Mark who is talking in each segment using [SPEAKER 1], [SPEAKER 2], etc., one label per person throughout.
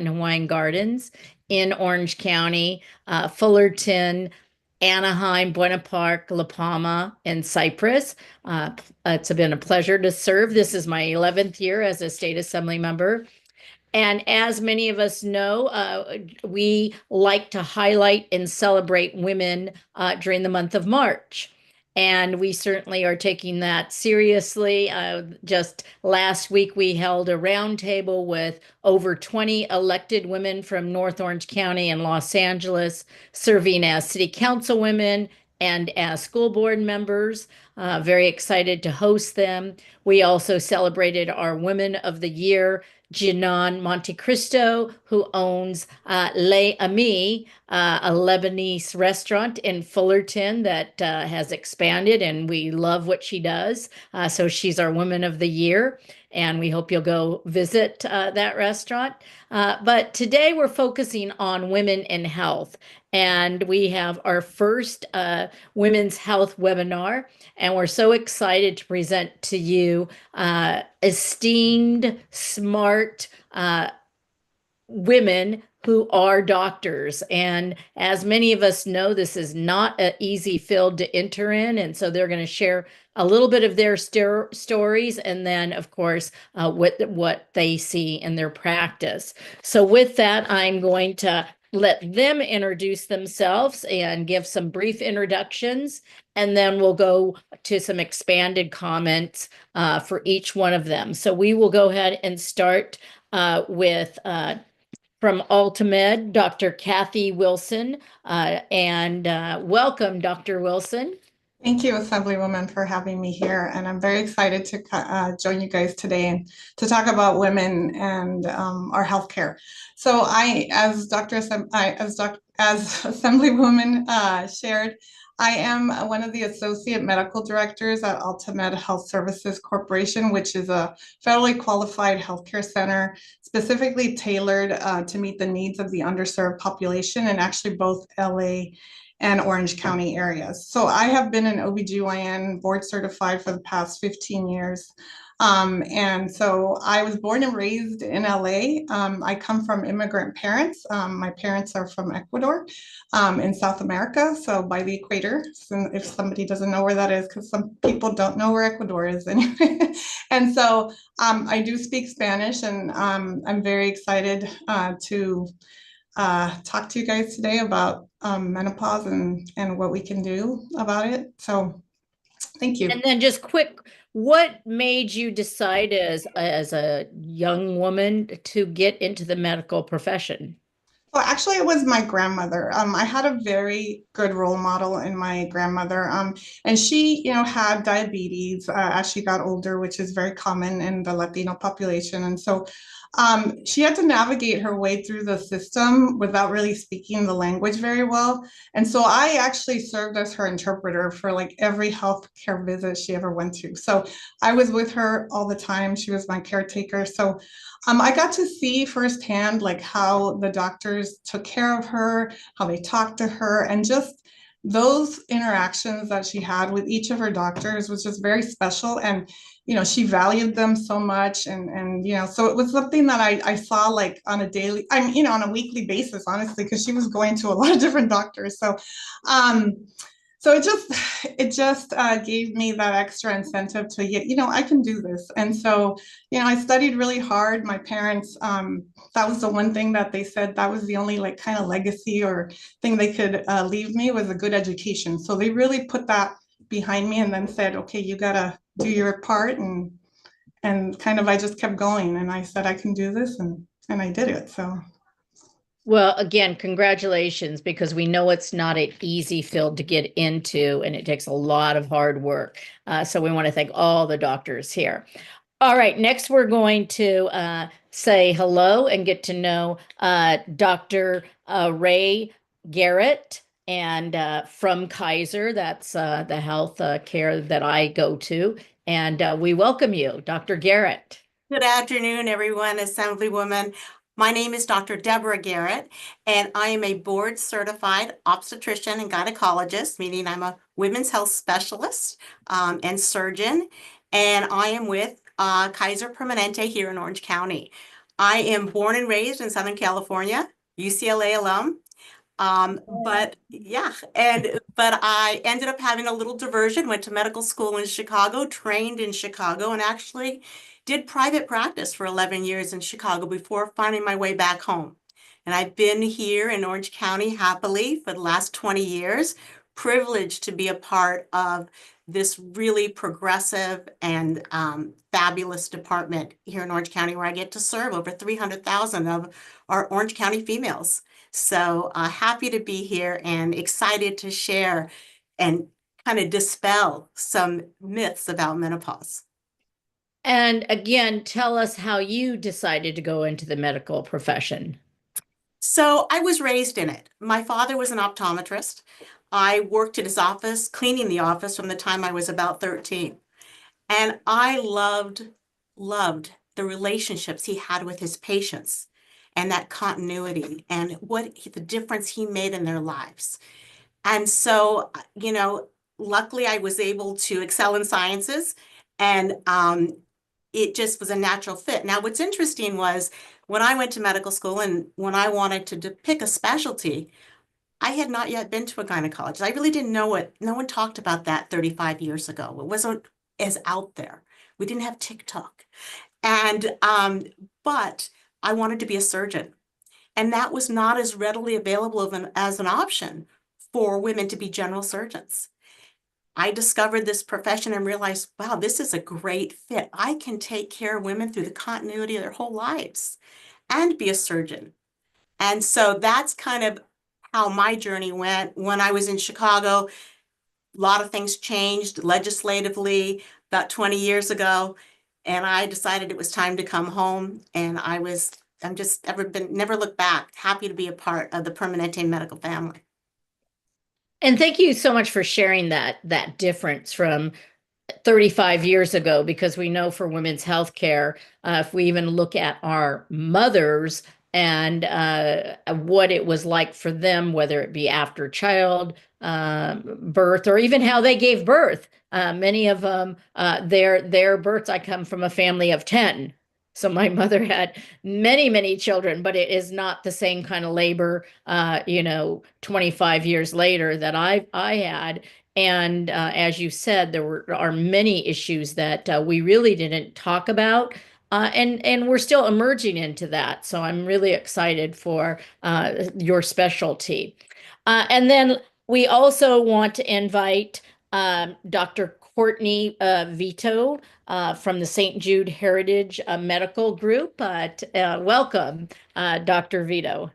[SPEAKER 1] and Hawaiian Gardens in Orange County, Fullerton, Anaheim, Buena Park, La Palma, and Cypress. It's been a pleasure to serve. This is my 11th year as a state assembly member. And as many of us know, we like to highlight and celebrate women during the month of March. And we certainly are taking that seriously. Just last week, we held a roundtable with over 20 elected women from North Orange County and Los Angeles, serving as city council women and as school board members. Very excited to host them. We also celebrated our Women of the Year, Jinan Montecristo, who owns Les Amis, a Lebanese restaurant in Fullerton that has expanded, and we love what she does. So she's our Woman of the Year, and we hope you'll go visit that restaurant. But today we're focusing on women in health, and we have our first women's health webinar, and we're so excited to present to you esteemed, smart women who are doctors. And as many of us know, this is not an easy field to enter in. And so they're going to share a little bit of their stories, and then, of course, what they see in their practice. So with that, I'm going to let them introduce themselves and give some brief introductions, and then we'll go to some expanded comments for each one of them. So we will go ahead and start with from Altamed, Dr. Kathy Wilson, and welcome, Dr. Wilson.
[SPEAKER 2] Thank you, Assemblywoman, for having me here. And I'm very excited to join you guys today and to talk about women and our healthcare. So as Assemblywoman shared, I am one of the associate medical directors at Altamed Health Services Corporation, which is a federally qualified healthcare center specifically tailored to meet the needs of the underserved population in actually both LA and Orange County areas. So I have been an OBGYN board certified for the past 15 years. And so I was born and raised in LA. I come from immigrant parents. My parents are from Ecuador in South America, so by the equator. So if somebody doesn't know where that is, because some people don't know where Ecuador is anyway. And so I do speak Spanish, and I'm very excited to talk to you guys today about menopause and what we can do about it. So thank you.
[SPEAKER 1] And then just quick, what made you decide as a young woman to get into the medical profession?
[SPEAKER 2] Well, actually, it was my grandmother. I had a very good role model in my grandmother, and she, had diabetes as she got older, which is very common in the Latino population. And so she had to navigate her way through the system without really speaking the language very well. And so I actually served as her interpreter for like every healthcare visit she ever went to. So I was with her all the time. She was my caretaker. So I got to see firsthand like how the doctors took care of her, how they talked to her, and just those interactions that she had with each of her doctors was just very special. And she valued them so much, and so it was something that I saw like on a daily, on a weekly basis, honestly, because she was going to a lot of different doctors. So so it just gave me that extra incentive to, I can do this. And so, I studied really hard. My parents, that was the one thing that they said that was the only like kind of legacy or thing they could leave me, was a good education. So they really put that behind me and then said, okay, you gotta do your part, and kind of I just kept going, and I said I can do this, and I did it. So
[SPEAKER 1] Well, again, congratulations, because we know it's not an easy field to get into, and it takes a lot of hard work. So we want to thank all the doctors here. All right, next we're going to say hello and get to know Dr. Ray Garrett, and from Kaiser. That's the health care that I go to. And we welcome you, Dr. Garrett.
[SPEAKER 3] Good afternoon, everyone. Assemblywoman. My name is Dr. Deborah Garrett, and I am a board certified obstetrician and gynecologist, meaning I'm a women's health specialist and surgeon, and I am with Kaiser Permanente here in Orange County. I am born and raised in Southern California, UCLA alum. But yeah, but I ended up having a little diversion, went to medical school in Chicago, trained in Chicago, and actually did private practice for 11 years in Chicago before finding my way back home. And I've been here in Orange County happily for the last 20 years, privileged to be a part of this really progressive and fabulous department here in Orange County, where I get to serve over 300,000 of our Orange County females. So happy to be here and excited to share and kind of dispel some myths about menopause.
[SPEAKER 1] And again, tell us how you decided to go into the medical profession.
[SPEAKER 3] So I was raised in it. My father was an optometrist. I worked at his office, cleaning the office from the time I was about 13. And I loved the relationships he had with his patients and that continuity and the difference he made in their lives. And so, luckily I was able to excel in sciences and it just was a natural fit. Now, what's interesting was when I went to medical school and when I wanted to pick a specialty, I had not yet been to a gynecologist. I really didn't know it. No one talked about that 35 years ago. It wasn't as out there. We didn't have TikTok. And, but I wanted to be a surgeon. And that was not as readily available as an option for women to be general surgeons. I discovered this profession and realized, wow, this is a great fit. I can take care of women through the continuity of their whole lives and be a surgeon. And so that's kind of how my journey went. When I was in Chicago, a lot of things changed legislatively about 20 years ago. And I decided it was time to come home. And I'm just never looked back. Happy to be a part of the Permanente medical family.
[SPEAKER 1] And thank you so much for sharing that difference from 35 years ago, because we know for women's health care, if we even look at our mothers and what it was like for them, whether it be after child birth or even how they gave birth. Many of them, their births, I come from a family of 10. So my mother had many, many children, but it is not the same kind of labor, 25 years later that I had. And as you said, are many issues that we really didn't talk about, and we're still emerging into that. So I'm really excited for your specialty. And then we also want to invite Dr. Courtney Vito from the St. Jude Heritage Medical Group. Welcome, Dr. Vito.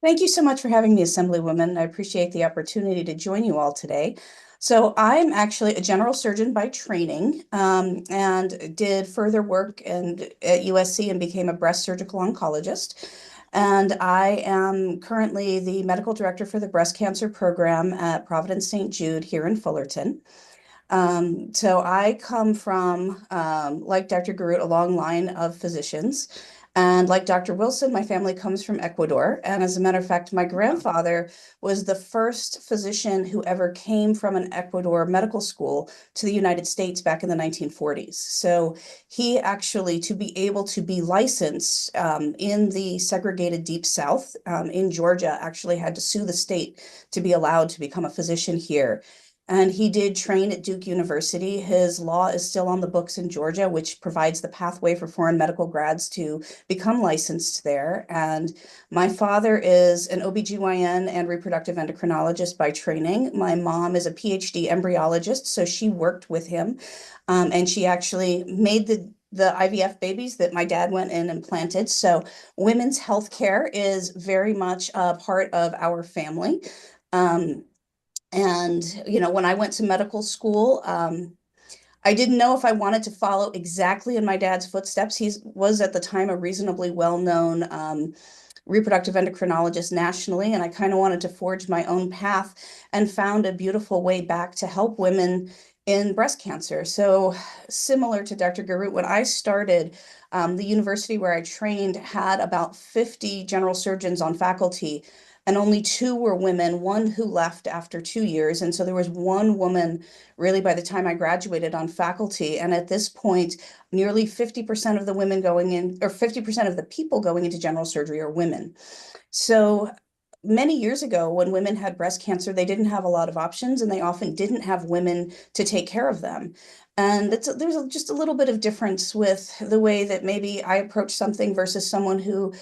[SPEAKER 4] Thank you so much for having me, Assemblywoman. I appreciate the opportunity to join you all today. So I'm actually a general surgeon by training, and did further work at USC and became a breast surgical oncologist. And I am currently the medical director for the breast cancer program at Providence St. Jude here in Fullerton. So I come from, like Dr. Garut, a long line of physicians. And like Dr. Wilson, my family comes from Ecuador. And as a matter of fact, my grandfather was the first physician who ever came from an Ecuador medical school to the United States back in the 1940s. So he actually, to be able to be licensed in the segregated Deep South in Georgia, actually had to sue the state to be allowed to become a physician here. And he did train at Duke University. His law is still on the books in Georgia, which provides the pathway for foreign medical grads to become licensed there. And my father is an OBGYN and reproductive endocrinologist by training. My mom is a PhD embryologist, so she worked with him. And she actually made the IVF babies that my dad went in and planted. So women's health care is very much a part of our family. And, when I went to medical school, I didn't know if I wanted to follow exactly in my dad's footsteps. He was at the time a reasonably well-known reproductive endocrinologist nationally, and I kind of wanted to forge my own path and found a beautiful way back to help women in breast cancer. So similar to Dr. Garut, when I started, The university where I trained had about 50 general surgeons on faculty, and only 2 were women, one who left after 2 years. And so there was one woman really by the time I graduated on faculty. And at this point, nearly 50% of the women going in, or 50% of the people going into general surgery are women. So many years ago, when women had breast cancer, they didn't have a lot of options, and they often didn't have women to take care of them. And there's just a little bit of difference with the way that maybe I approach something versus someone who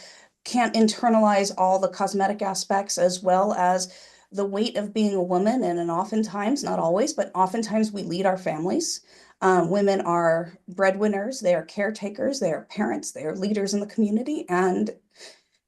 [SPEAKER 4] can't internalize all the cosmetic aspects as well as the weight of being a woman. And oftentimes, not always, but oftentimes we lead our families. Women are breadwinners, they are caretakers, they are parents, they are leaders in the community. And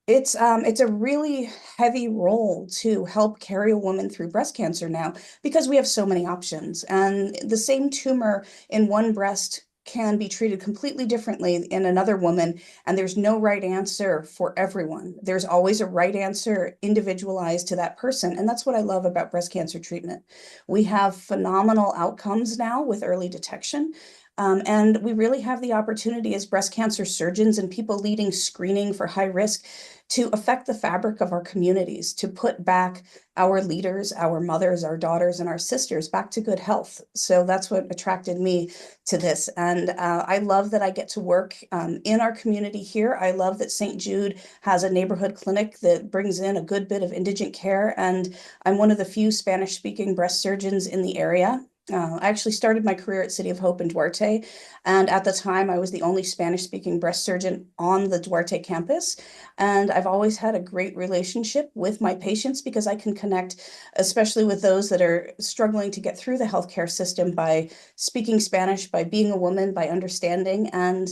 [SPEAKER 4] it's a really heavy role to help carry a woman through breast cancer now because we have so many options. And the same tumor in one breast can be treated completely differently in another woman, and there's no right answer for everyone. There's always a right answer individualized to that person, and that's what I love about breast cancer treatment. We have phenomenal outcomes now with early detection. And we really have the opportunity as breast cancer surgeons and people leading screening for high risk to affect the fabric of our communities, to put back our leaders, our mothers, our daughters, and our sisters back to good health. So that's what attracted me to this. And I love that I get to work in our community here. I love that St. Jude has a neighborhood clinic that brings in a good bit of indigent care. And I'm one of the few Spanish-speaking breast surgeons in the area. I actually started my career at City of Hope in Duarte, and at the time I was the only Spanish-speaking breast surgeon on the Duarte campus. And I've always had a great relationship with my patients because I can connect, especially with those that are struggling to get through the healthcare system by speaking Spanish, by being a woman, by understanding. And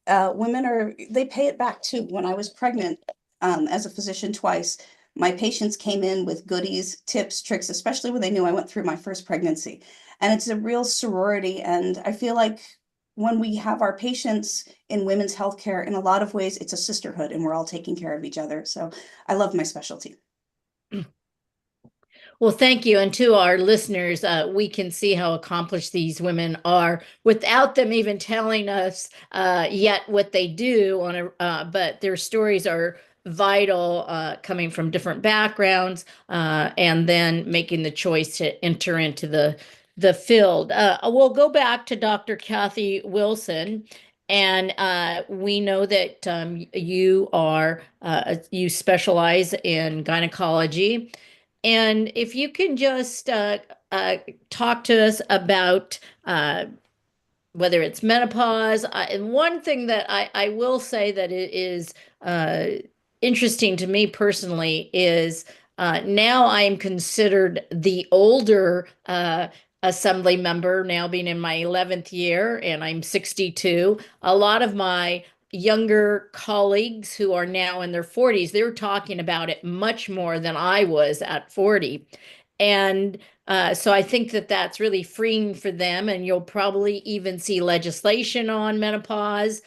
[SPEAKER 4] they pay it back too. When I was pregnant, as a physician twice, my patients came in with goodies, tips, tricks, especially when they knew I went through my first pregnancy. And it's a real sorority. And I feel like when we have our patients in women's healthcare, in a lot of ways, it's a sisterhood and we're all taking care of each other. So I love my specialty.
[SPEAKER 1] Well, thank you. And to our listeners, we can see how accomplished these women are without them even telling us yet what they do but their stories are vital, coming from different backgrounds, and then making the choice to enter into the field. We'll go back to Dr. Kathy Wilson. And we know that you specialize in gynecology. And if you can just talk to us about whether it's menopause. And one thing that I will say that it is interesting to me personally is now I am considered the older assembly member, now being in my 11th year, and I'm 62. A lot of my younger colleagues who are now in their 40s, they're talking about it much more than I was at 40. And so I think that that's really freeing for them. And you'll probably even see legislation on menopause.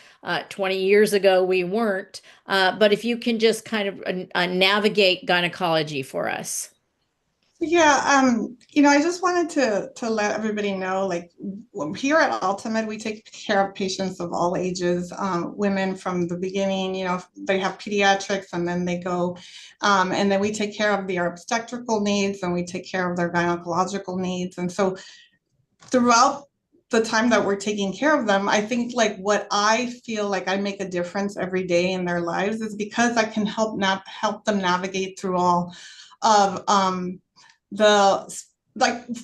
[SPEAKER 1] 20 years ago, we weren't. But if you can just kind of navigate gynecology for us.
[SPEAKER 2] Yeah, I just wanted to let everybody know, like here at Ultimate, we take care of patients of all ages, women from the beginning, they have pediatrics and then they go, and then we take care of their obstetrical needs and we take care of their gynecological needs. And so throughout the time that we're taking care of them, I think like what I feel like I make a difference every day in their lives is because I can help them navigate through all of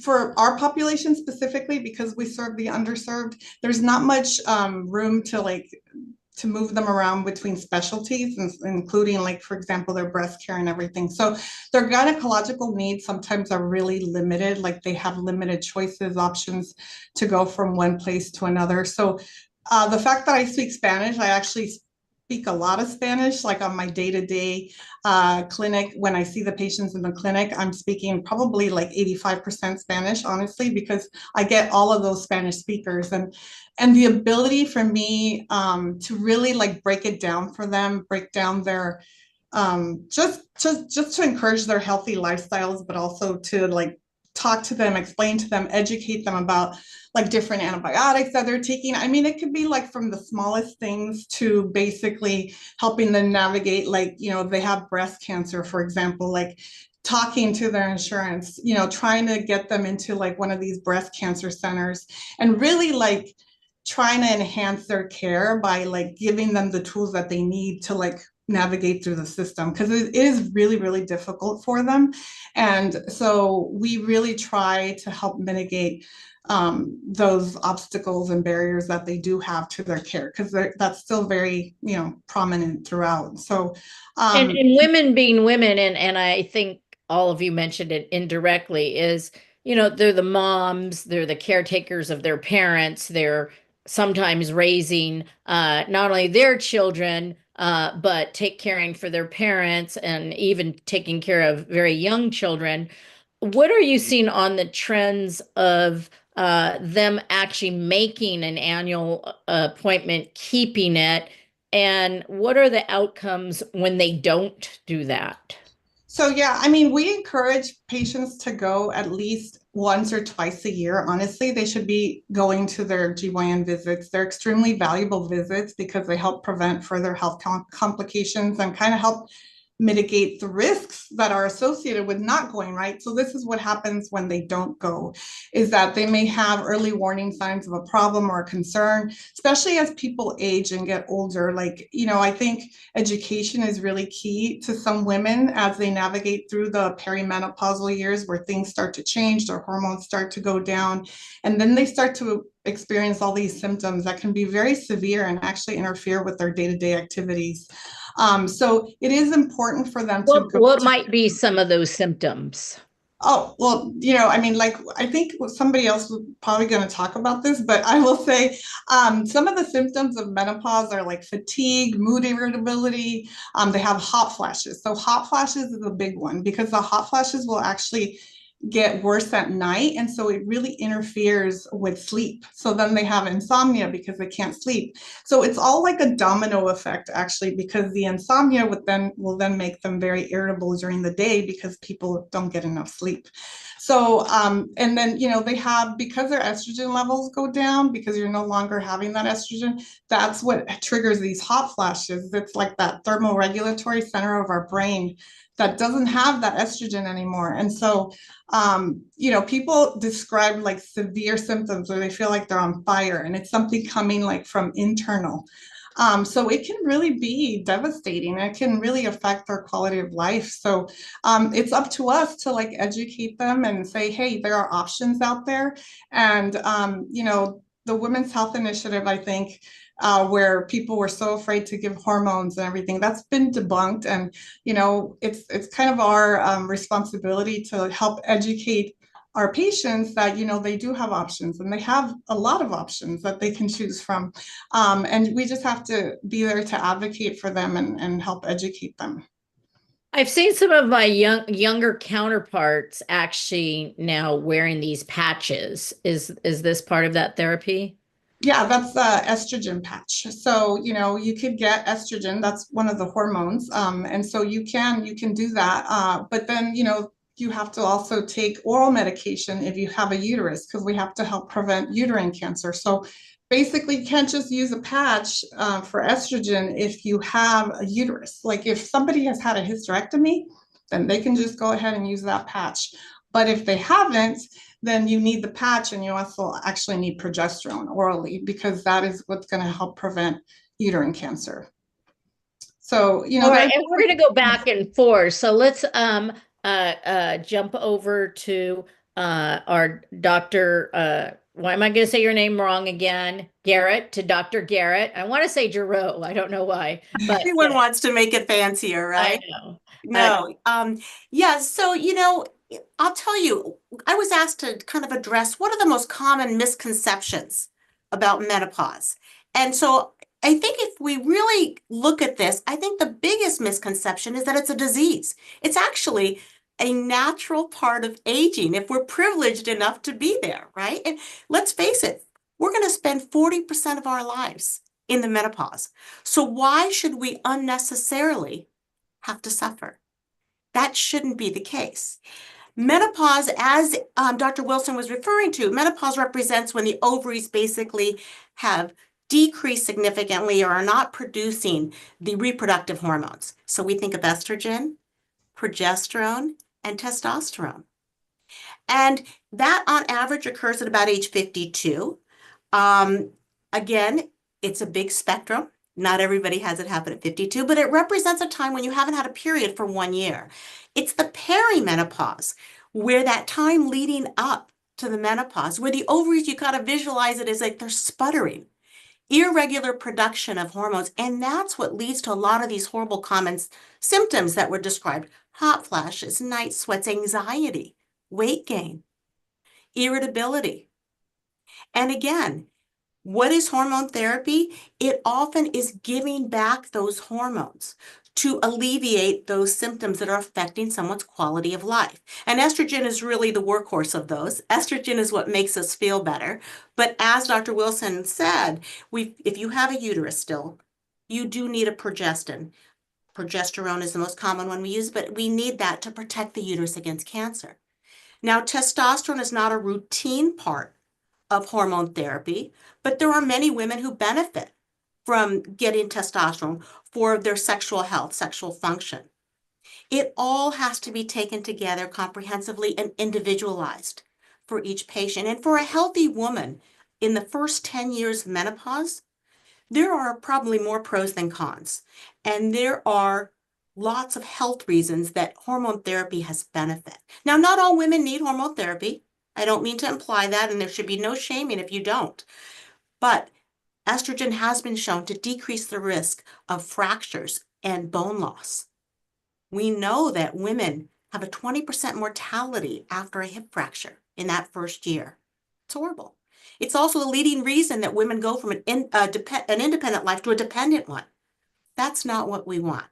[SPEAKER 2] for our population specifically, because we serve the underserved, there's not much room to move them around between specialties, including like, for example, their breast care and everything. So their gynecological needs sometimes are really limited, like they have limited choices, options to go from one place to another. So the fact that I speak Spanish, I actually speak a lot of Spanish, like on my day-to-day clinic. When I see the patients in the clinic, I'm speaking probably like 85% Spanish, honestly, because I get all of those Spanish speakers. And the ability for me to really like break it down for them, break down their, just to encourage their healthy lifestyles, but also to like talk to them, explain to them, educate them about like different antibiotics that they're taking. I mean, it could be like from the smallest things to basically helping them navigate, like, if they have breast cancer, for example, like talking to their insurance, trying to get them into like one of these breast cancer centers and really like trying to enhance their care by like giving them the tools that they need to like navigate through the system, because it is really, really difficult for them. And so we really try to help mitigate those obstacles and barriers that they do have to their care, because that's still very, prominent throughout. So,
[SPEAKER 1] And women being women, and I think all of you mentioned it indirectly, is, they're the moms, they're the caretakers of their parents, they're sometimes raising not only their children, but caring for their parents and even taking care of very young children. What are you seeing on the trends of them actually making an annual appointment, keeping it? And what are the outcomes when they don't do that?
[SPEAKER 2] So yeah, I mean, we encourage patients to go at least once or twice a year. Honestly, they should be going to their GYN visits. They're extremely valuable visits because they help prevent further health complications and kind of help mitigate the risks that are associated with not going, right? So this is what happens when they don't go, is that they may have early warning signs of a problem or a concern, especially as people age and get older. Like, I think education is really key to some women as they navigate through the perimenopausal years where things start to change, their hormones start to go down, and then they start to experience all these symptoms that can be very severe and actually interfere with their day-to-day activities. So it is important for them to go.
[SPEAKER 1] What might be some of those symptoms?
[SPEAKER 2] Oh, well, I mean, like, I think somebody else was probably going to talk about this, but I will say some of the symptoms of menopause are like fatigue, mood irritability. They have hot flashes. So hot flashes is a big one because the hot flashes will actually get worse at night. And so it really interferes with sleep. So then they have insomnia because they can't sleep. So it's all like a domino effect, actually, because the insomnia will then make them very irritable during the day because people don't get enough sleep. So, and then, they have, because their estrogen levels go down, because you're no longer having that estrogen, that's what triggers these hot flashes. It's like that thermoregulatory center of our brain that doesn't have that estrogen anymore. And so, people describe like severe symptoms where they feel like they're on fire and it's something coming like from internal. So it can really be devastating. It can really affect their quality of life. So it's up to us to like educate them and say, hey, there are options out there. And, the Women's Health Initiative, I think, where people were so afraid to give hormones and everything, that's been debunked. And, it's kind of our responsibility to help educate our patients that, they do have options and they have a lot of options that they can choose from. And we just have to be there to advocate for them and help educate them.
[SPEAKER 1] I've seen some of my younger counterparts actually now wearing these patches. Is this part of that therapy?
[SPEAKER 2] Yeah, that's the estrogen patch. So, you could get estrogen. That's one of the hormones. And so you can do that. But then, you have to also take oral medication if you have a uterus, because we have to help prevent uterine cancer. So basically, you can't just use a patch for estrogen if you have a uterus. Like if somebody has had a hysterectomy, then they can just go ahead and use that patch. But if they haven't, then you need the patch, and you also actually need progesterone orally, because that is what's going to help prevent uterine cancer. So,
[SPEAKER 1] All right, and we're going to go back and forth. So let's jump over to our Dr. Why am I going to say your name wrong again? Garrett, to Dr. Garrett. I want to say Giroux. I don't know why, but
[SPEAKER 3] Everyone wants to make it fancier, right?
[SPEAKER 1] I know.
[SPEAKER 3] No. Yeah, so, I'll tell you, I was asked to kind of address what are the most common misconceptions about menopause. And so I think if we really look at this, I think the biggest misconception is that it's a disease. It's actually a natural part of aging if we're privileged enough to be there, right? And let's face it, we're going to spend 40% of our lives in the menopause. So why should we unnecessarily have to suffer? That shouldn't be the case. Menopause, as Dr. Wilson was referring to, menopause represents when the ovaries basically have decreased significantly or are not producing the reproductive hormones. So we think of estrogen, progesterone, and testosterone. And that on average occurs at about age 52. Again, it's a big spectrum. Not everybody has it happen at 52, but it represents a time when you haven't had a period for 1 year. It's the perimenopause, where that time leading up to the menopause, where the ovaries, you got to visualize it as like they're sputtering, irregular production of hormones. And that's what leads to a lot of these horrible common symptoms that were described: hot flashes, night sweats, anxiety, weight gain, irritability. And again, what is hormone therapy? It often is giving back those hormones to alleviate those symptoms that are affecting someone's quality of life. And estrogen is really the workhorse of those. Estrogen is what makes us feel better. But as Dr. Wilson said, if you have a uterus still, you do need a progestin. Progesterone is the most common one we use, but we need that to protect the uterus against cancer. Now, testosterone is not a routine part of hormone therapy, but there are many women who benefit from getting testosterone for their sexual health, sexual function. It all has to be taken together comprehensively and individualized for each patient. And for a healthy woman in the first 10 years of menopause, there are probably more pros than cons. And there are lots of health reasons that hormone therapy has benefit. Now, not all women need hormone therapy. I don't mean to imply that, and there should be no shaming if you don't. But estrogen has been shown to decrease the risk of fractures and bone loss. We know that women have a 20% mortality after a hip fracture in that first year. It's horrible. It's also the leading reason that women go from an independent life to a dependent one. That's not what we want.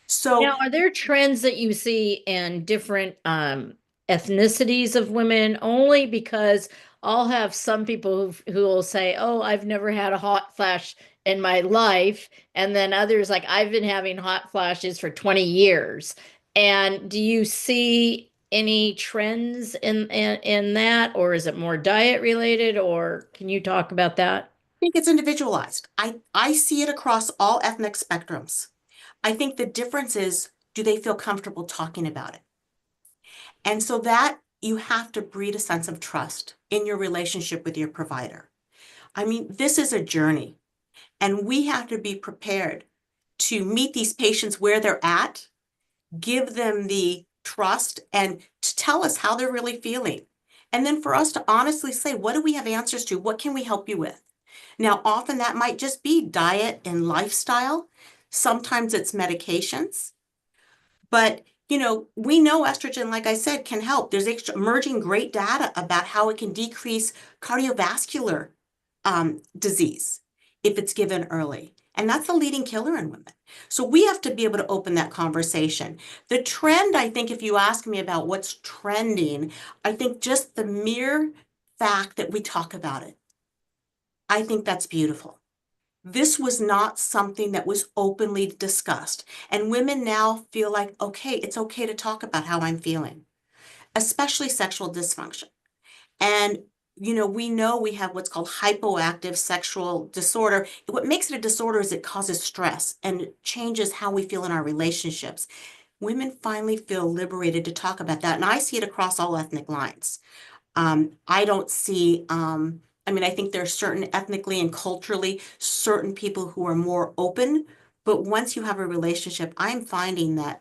[SPEAKER 3] So
[SPEAKER 1] Now, are there trends that you see in different ethnicities of women? Only because I'll have some people who will say, "Oh, I've never had a hot flash in my life," and then others like, "I've been having hot flashes for 20 years." And do you see any trends in that, or is it more diet related, or can you talk about that?
[SPEAKER 3] think it's individualized. I see it across all ethnic spectrums. I think the difference is, do they feel comfortable talking about it? And so that you have to breed a sense of trust in your relationship with your provider. I mean, this is a journey, and we have to be prepared to meet these patients where they're at, give them the trust, and to tell us how they're really feeling. And then for us to honestly say, what do we have answers to? What can we help you with? Now, often that might just be diet and lifestyle. Sometimes it's medications. But, we know estrogen, like I said, can help. There's emerging great data about how it can decrease cardiovascular disease if it's given early. And that's the leading killer in women. So we have to be able to open that conversation. The trend, I think, if you ask me about what's trending, I think just the mere fact that we talk about it, I think that's beautiful. This was not something that was openly discussed. And women now feel like, okay, it's okay to talk about how I'm feeling, especially sexual dysfunction. And, we know we have what's called hypoactive sexual disorder. What makes it a disorder is it causes stress and changes how we feel in our relationships. Women finally feel liberated to talk about that. And I see it across all ethnic lines. I don't see, I think there are certain ethnically and culturally certain people who are more open, but once you have a relationship, I'm finding that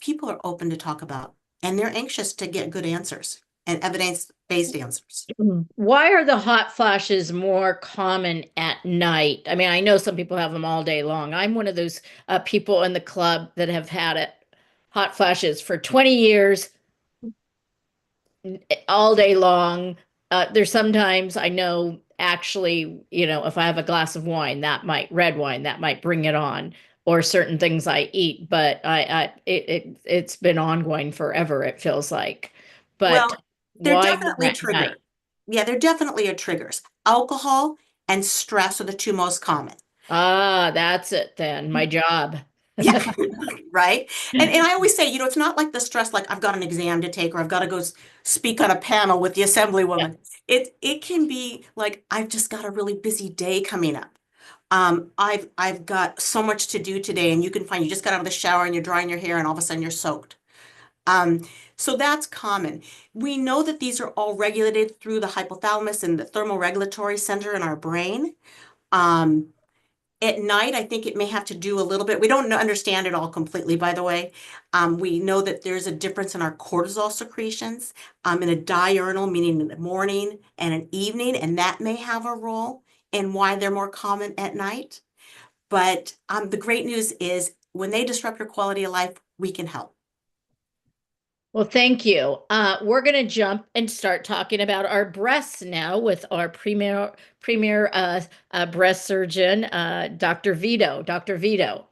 [SPEAKER 3] people are open to talk about, and they're anxious to get good answers and evidence-based answers.
[SPEAKER 1] Why are the hot flashes more common at night? I mean, I know some people have them all day long. I'm one of those people in the club that have had hot flashes for 20 years, all day long. There's sometimes I know actually, if I have a glass of wine, red wine, that might bring it on, or certain things I eat, but it's been ongoing forever, it feels like.
[SPEAKER 3] Well,
[SPEAKER 1] But
[SPEAKER 3] they're
[SPEAKER 1] why
[SPEAKER 3] definitely a
[SPEAKER 1] at night?
[SPEAKER 3] trigger. Yeah, they're definitely a triggers. Alcohol and stress are the two most common.
[SPEAKER 1] Ah, that's it then. My job.
[SPEAKER 3] Yeah, right. And I always say, it's not like the stress, like I've got an exam to take or I've got to go speak on a panel with the
[SPEAKER 1] Yeah.
[SPEAKER 3] Assemblywoman. It can be like I've just got a really busy day coming up. I've got so much to do today, and you just got out of the shower and you're drying your hair, and all of a sudden you're soaked. Um, so that's common. We know that these are all regulated through the hypothalamus and the thermoregulatory center in our brain. Um, at night, I think it may have to do a little bit. We don't understand it all completely, by the way. We know that there's a difference in our cortisol secretions, in a diurnal, meaning in the morning and an evening, and that may have a role in why they're more common at night. But the great news is when they disrupt your quality of life, we can help.
[SPEAKER 1] Well, thank you. We're going to jump and start talking about our breasts now with our premier breast surgeon, Dr. Vito. Dr. Vito.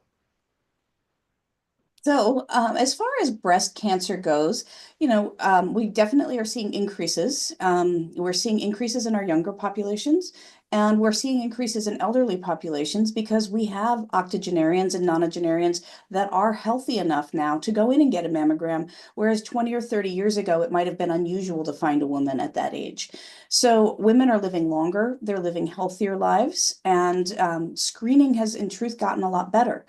[SPEAKER 4] So, as far as breast cancer goes, we definitely are seeing increases. We're seeing increases in our younger populations, and we're seeing increases in elderly populations because we have octogenarians and nonagenarians that are healthy enough now to go in and get a mammogram, whereas 20 or 30 years ago, it might have been unusual to find a woman at that age. So, women are living longer, they're living healthier lives, and screening has, in truth, gotten a lot better.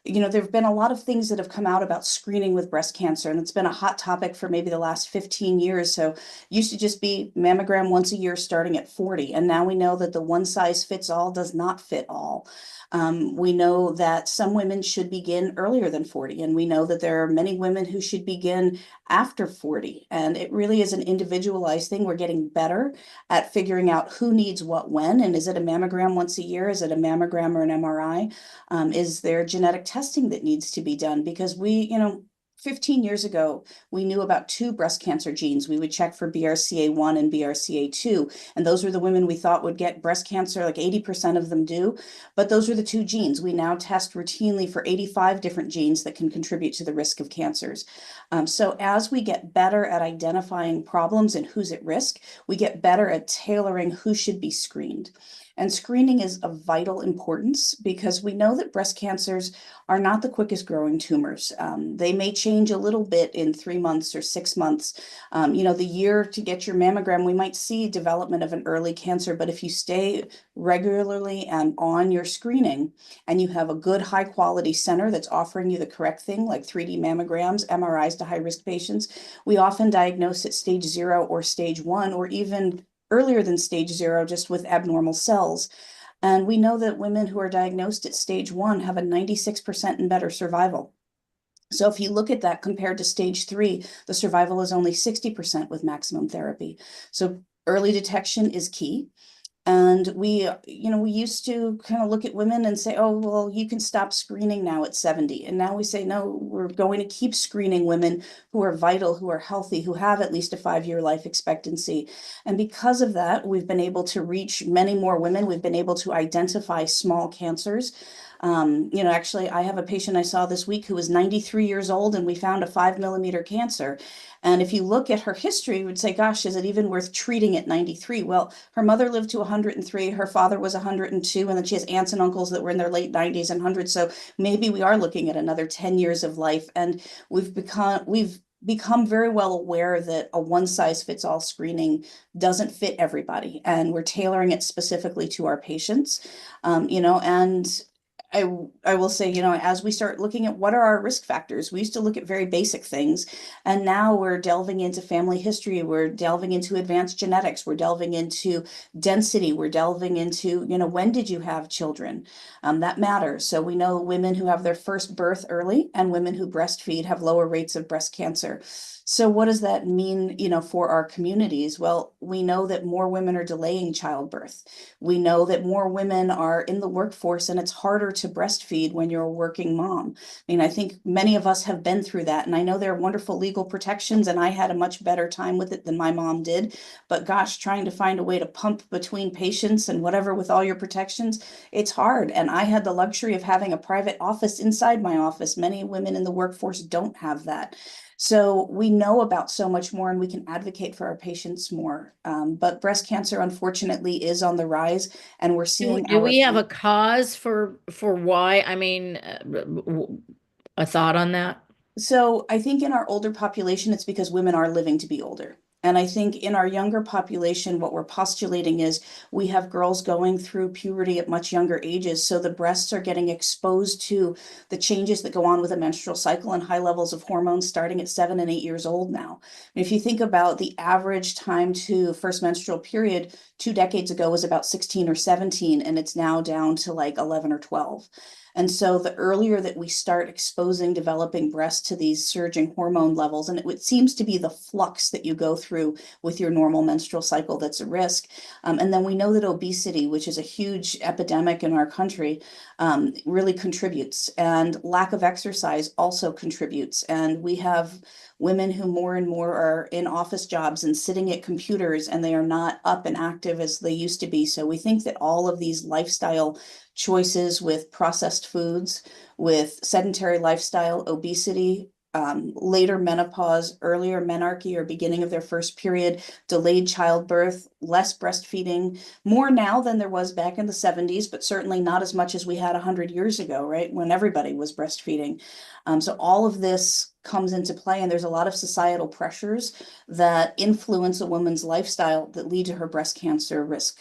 [SPEAKER 4] There have been a lot of things that have come out about screening with breast cancer, and it's been a hot topic for maybe the last 15 years. So used to just be mammogram once a year starting at 40. And now we know that the one size fits all does not fit all. We know that some women should begin earlier than 40, and we know that there are many women who should begin after 40. And it really is an individualized thing. We're getting better at figuring out who needs what when, and is it a mammogram once a year? Is it a mammogram or an MRI? Is there genetic testing that needs to be done? Because 15 years ago, we knew about two breast cancer genes. We would check for BRCA1 and BRCA2, and those were the women we thought would get breast cancer, like 80% of them do. But those are the two genes. We now test routinely for 85 different genes that can contribute to the risk of cancers. So as we get better at identifying problems and who's at risk, we get better at tailoring who should be screened. And screening is of vital importance because we know that breast cancers are not the quickest growing tumors. They may change a little bit in 3 months or 6 months. The year to get your mammogram, we might see development of an early cancer, but if you stay regularly and on your screening and you have a good high quality center that's offering you the correct thing, like 3D mammograms, MRIs to high risk patients, we often diagnose at stage 0 or stage 1 or even earlier than stage 0, just with abnormal cells. And we know that women who are diagnosed at stage 1 have a 96% and better survival. So if you look at that compared to stage 3, the survival is only 60% with maximum therapy. So early detection is key. And we used to kind of look at women and say, oh, well, you can stop screening now at 70. And now we say, no, we're going to keep screening women who are vital, who are healthy, who have at least a 5-year life expectancy. And because of that, we've been able to reach many more women. We've been able to identify small cancers. Actually, I have a patient I saw this week who was 93 years old, and we found a 5 millimeter cancer. And if you look at her history, you would say, gosh, is it even worth treating at 93? Well, her mother lived to 103, her father was 102, and then she has aunts and uncles that were in their late 90s and 100s. So maybe we are looking at another 10 years of life. And we've become very well aware that a one size fits all screening doesn't fit everybody. And we're tailoring it specifically to our patients, and I will say, as we start looking at what are our risk factors, we used to look at very basic things, and now we're delving into family history, we're delving into advanced genetics, we're delving into density, we're delving into, when did you have children? That matters. So we know women who have their first birth early and women who breastfeed have lower rates of breast cancer. So what does that mean, for our communities? Well, we know that more women are delaying childbirth. We know that more women are in the workforce, and it's harder to breastfeed when you're a working mom. I think many of us have been through that, and I know there are wonderful legal protections, and I had a much better time with it than my mom did. But gosh, trying to find a way to pump between patients and whatever with all your protections, it's hard. And I had the luxury of having a private office inside my office. Many women in the workforce don't have that. So we know about so much more, and we can advocate for our patients more. But breast cancer, unfortunately, is on the rise, and we're seeing
[SPEAKER 1] Do we have a cause for why? a thought on that?
[SPEAKER 4] So I think in our older population, it's because women are living to be older. And I think in our younger population, what we're postulating is we have girls going through puberty at much younger ages. So the breasts are getting exposed to the changes that go on with a menstrual cycle and high levels of hormones starting at 7 and 8 years old now. And if you think about the average time to first menstrual period 2 decades ago was about 16 or 17, and it's now down to like 11 or 12. And so the earlier that we start exposing developing breasts to these surging hormone levels, and it seems to be the flux that you go through with your normal menstrual cycle that's a risk. And then we know that obesity, which is a huge epidemic in our country, really contributes. And lack of exercise also contributes. And we have women who more and more are in office jobs and sitting at computers, and they are not up and active as they used to be. So we think that all of these lifestyle choices with processed foods, with sedentary lifestyle, obesity, later menopause, earlier menarche or beginning of their first period, delayed childbirth, less breastfeeding, more now than there was back in the 70s, but certainly not as much as we had 100 years ago, right, when everybody was breastfeeding. So all of this comes into play, and there's a lot of societal pressures that influence a woman's lifestyle that lead to her breast cancer risk.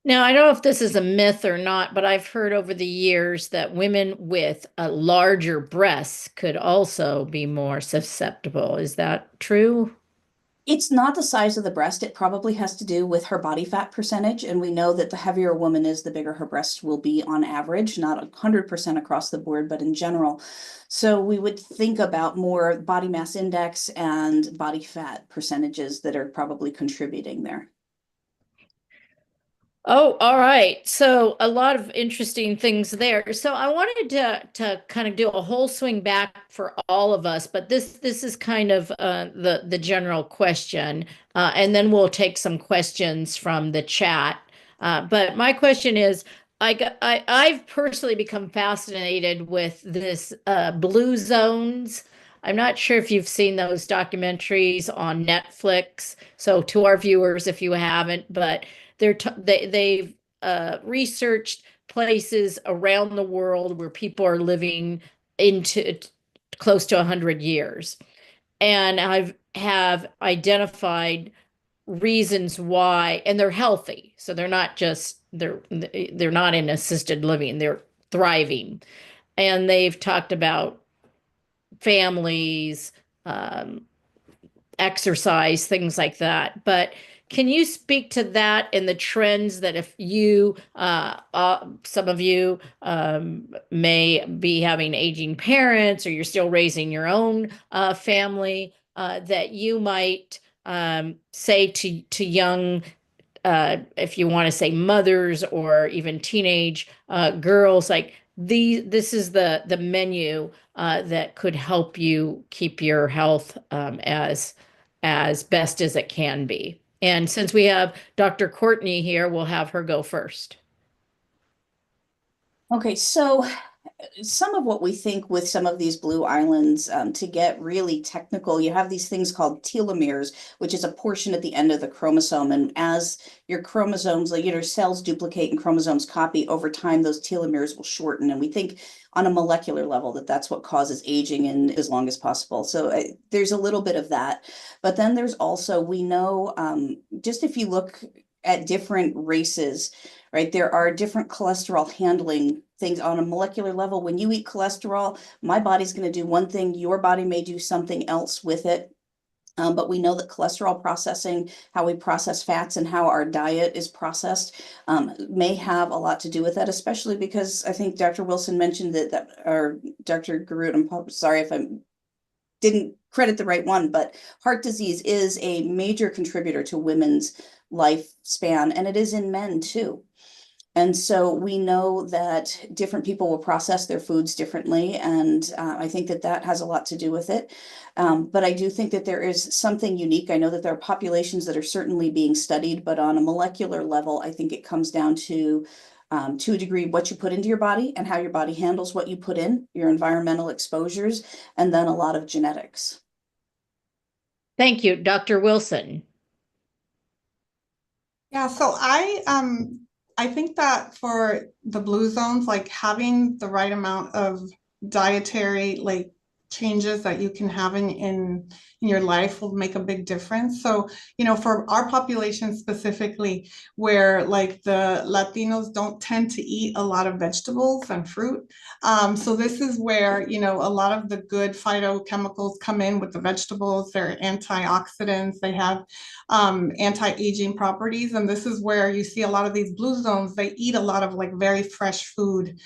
[SPEAKER 1] Now, I don't know if this is a myth or not, but I've heard over the years that women with larger breasts could also be more susceptible. Is that true?
[SPEAKER 4] It's not the size of the breast. It probably has to do with her body fat percentage. And we know that the heavier a woman is, the bigger her breast will be on average, not 100% across the board, but in general. So we would think about more body mass index and body fat percentages that are probably contributing there.
[SPEAKER 1] Oh, all right. So a lot of interesting things there. So I wanted to kind of do a whole swing back for all of us, but this is kind of the general question, and then we'll take some questions from the chat. But my question is, I've personally become fascinated with this blue zones. I'm not sure if you've seen those documentaries on Netflix. So to our viewers, if you haven't, but they've researched places around the world where people are living into close to 100 years, and I've have identified reasons why, and they're healthy, so they're not just they're not in assisted living, they're thriving, and they've talked about families, um, exercise, things like that. But can you speak to that and the trends that if you, some of you may be having aging parents or you're still raising your own family, that you might say to young, if you want to say mothers or even teenage girls, like this is the menu that could help you keep your health as best as it can be. And since we have Dr. Courtney here, we'll have her go first.
[SPEAKER 4] Okay, so some of what we think with some of these blue islands, to get really technical, you have these things called telomeres, which is a portion at the end of the chromosome. And as your chromosomes, like your cells duplicate and chromosomes copy over time, those telomeres will shorten. And we think on a molecular level that that's what causes aging and as long as possible. So there's a little bit of that. But then there's also, we know, just if you look at different races, right, there are different cholesterol handling things on a molecular level. When you eat cholesterol, my body's going to do one thing, your body may do something else with it. But we know that cholesterol processing, how we process fats and how our diet is processed, may have a lot to do with that, especially because I think Dr. Wilson mentioned that or Dr. Garut, I'm sorry if I didn't credit the right one, but heart disease is a major contributor to women's lifespan, and it is in men too. And so we know that different people will process their foods differently. And I think that that has a lot to do with it. But I do think that there is something unique. I know that there are populations that are certainly being studied, but on a molecular level, I think it comes down to a degree, what you put into your body and how your body handles what you put in, your environmental exposures, and then a lot of genetics.
[SPEAKER 1] Thank you, Dr. Wilson.
[SPEAKER 2] Yeah, so I think that for the blue zones, like having the right amount of dietary like changes that you can have in your life will make a big difference. So, for our population specifically, where like the Latinos don't tend to eat a lot of vegetables and fruit. So this is where, a lot of the good phytochemicals come in with the vegetables. They're antioxidants. They have anti-aging properties. And this is where you see a lot of these blue zones. They eat a lot of like very fresh food,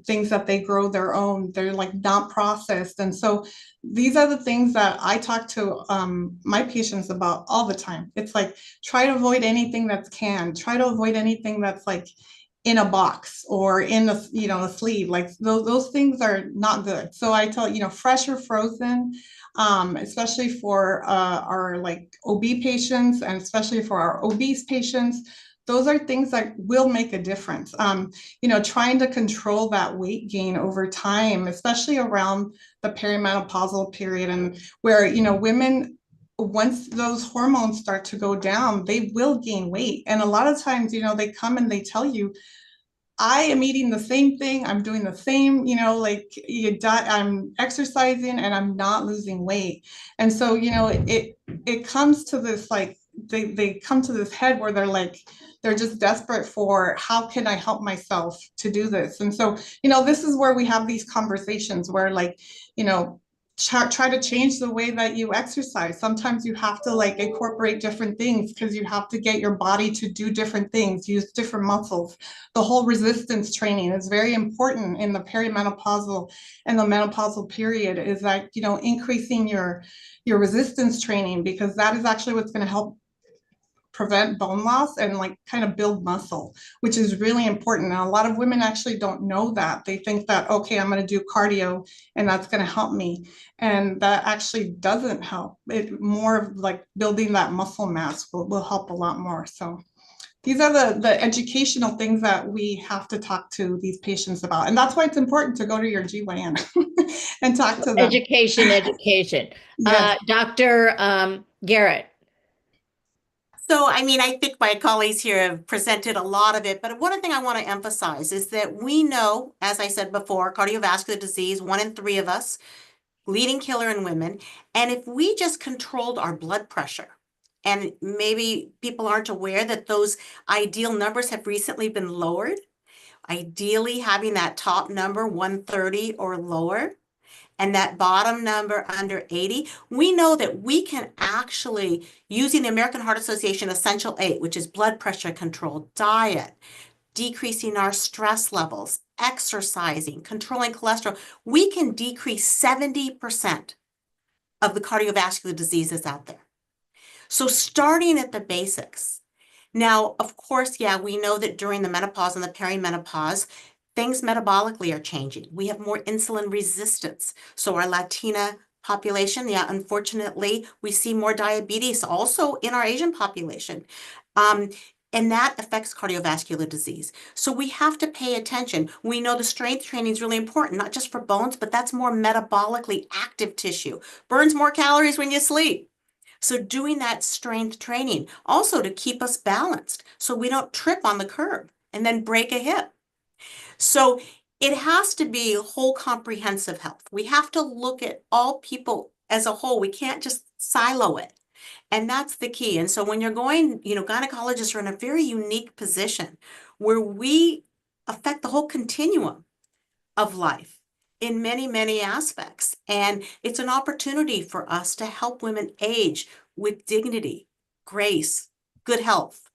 [SPEAKER 2] things that they grow their own. They're like not processed. And so these are the things that I talk to my patients about all the time. It's like, try to avoid anything that's canned. Try to avoid anything that's like in a box or in a sleeve. Like those things are not good. So I tell, fresh or frozen, especially for our like OB patients and especially for our obese patients. Those are things that will make a difference. Trying to control that weight gain over time, especially around the perimenopausal period, and where, women, once those hormones start to go down, they will gain weight. And a lot of times, they come and they tell you, I am eating the same thing. I'm doing the same, I'm exercising and I'm not losing weight. And so, it comes to this, like, they come to this head where they're just desperate for, how can I help myself to do this? And so, this is where we have these conversations where, like, try to change the way that you exercise. Sometimes you have to like incorporate different things because you have to get your body to do different things, use different muscles. The whole resistance training is very important in the perimenopausal and the menopausal period, is that, increasing your resistance training, because that is actually what's going to help prevent bone loss and like kind of build muscle, which is really important. Now, a lot of women actually don't know that. They think that, okay, I'm going to do cardio and that's going to help me. And that actually doesn't help. It more of like building that muscle mass will help a lot more. So these are the educational things that we have to talk to these patients about. And that's why it's important to go to your GYN and talk to them.
[SPEAKER 1] Education.
[SPEAKER 2] Yes.
[SPEAKER 1] Dr. Garrett.
[SPEAKER 3] So, I mean, I think my colleagues here have presented a lot of it, but one thing I want to emphasize is that we know, as I said before, cardiovascular disease, 1 in 3 of us, leading killer in women. And if we just controlled our blood pressure, and maybe people aren't aware that those ideal numbers have recently been lowered, ideally having that top number 130 or lower, and that bottom number under 80, we know that we can actually, using the American Heart Association Essential 8, which is blood pressure control, diet, decreasing our stress levels, exercising, controlling cholesterol, we can decrease 70% of the cardiovascular diseases out there. So starting at the basics. Now, of course, yeah, we know that during the menopause and the perimenopause, things metabolically are changing. We have more insulin resistance. So our Latina population, yeah, unfortunately, we see more diabetes also in our Asian population. And that affects cardiovascular disease. So we have to pay attention. We know the strength training is really important, not just for bones, but that's more metabolically active tissue. Burns more calories when you sleep. So doing that strength training also to keep us balanced so we don't trip on the curb and then break a hip. So it has to be whole comprehensive health. We have to look at all people as a whole. We can't just silo it. And that's the key. And so when you're going, gynecologists are in a very unique position where we affect the whole continuum of life in many, many aspects. And it's an opportunity for us to help women age with dignity, grace, good health.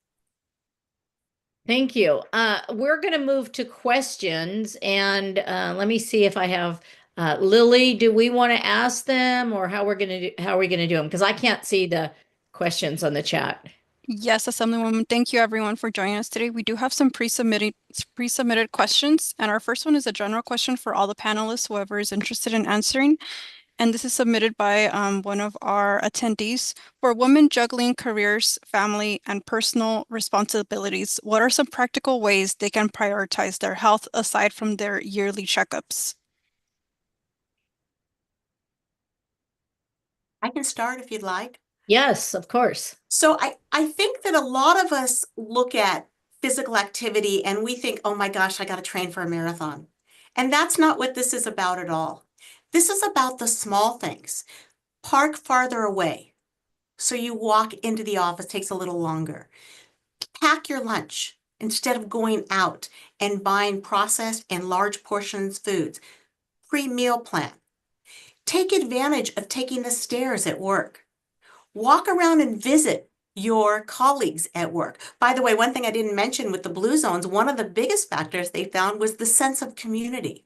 [SPEAKER 1] Thank you. We're going to move to questions, and let me see if I have Lily. Do we want to ask them, or how are we going to do them? Because I can't see the questions on the chat.
[SPEAKER 5] Yes, Assemblywoman, thank you everyone for joining us today. We do have some pre-submitted questions, and our first one is a general question for all the panelists, whoever is interested in answering. And this is submitted by one of our attendees. For women juggling careers, family, and personal responsibilities, what are some practical ways they can prioritize their health aside from their yearly checkups?
[SPEAKER 3] I can start if you'd like.
[SPEAKER 1] Yes, of course.
[SPEAKER 3] So I think that a lot of us look at physical activity and we think, oh my gosh, I got to train for a marathon. And that's not what this is about at all. This is about the small things. Park farther away, so you walk into the office, takes a little longer. Pack your lunch instead of going out and buying processed and large portions foods. Pre-meal plan. Take advantage of taking the stairs at work. Walk around and visit your colleagues at work. By the way, one thing I didn't mention with the blue zones, one of the biggest factors they found was the sense of community.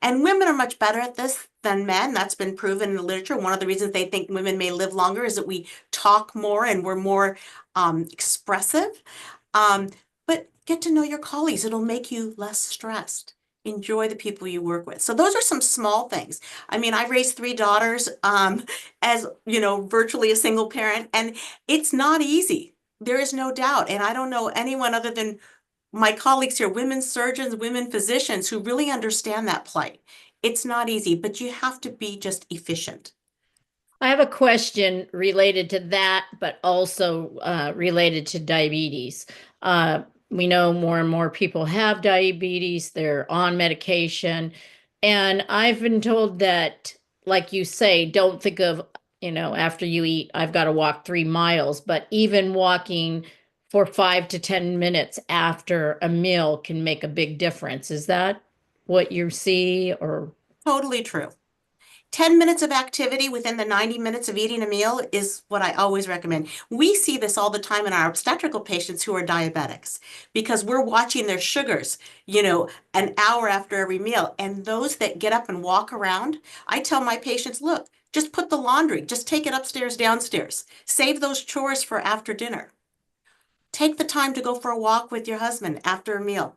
[SPEAKER 3] And women are much better at this than men. That's been proven in the literature. One of the reasons they think women may live longer is that we talk more and we're more expressive. But get to know your colleagues. It'll make you less stressed. Enjoy the people you work with. So those are some small things. I mean, I raised 3 daughters as, virtually a single parent, and it's not easy. There is no doubt. And I don't know anyone other than my colleagues here, women surgeons, women physicians who really understand that plight. It's not easy, but you have to be just efficient.
[SPEAKER 1] I have a question related to that, but also related to diabetes. We know more and more people have diabetes, they're on medication. And I've been told that, like you say, don't think of, after you eat, I've got to walk 3 miles, but even walking for 5 to 10 minutes after a meal can make a big difference. Is that what you see, or?
[SPEAKER 3] Totally true. 10 minutes of activity within the 90 minutes of eating a meal is what I always recommend. We see this all the time in our obstetrical patients who are diabetics because we're watching their sugars, an hour after every meal. And those that get up and walk around, I tell my patients, look, just put the laundry, just take it upstairs, downstairs. Save those chores for after dinner. Take the time to go for a walk with your husband after a meal.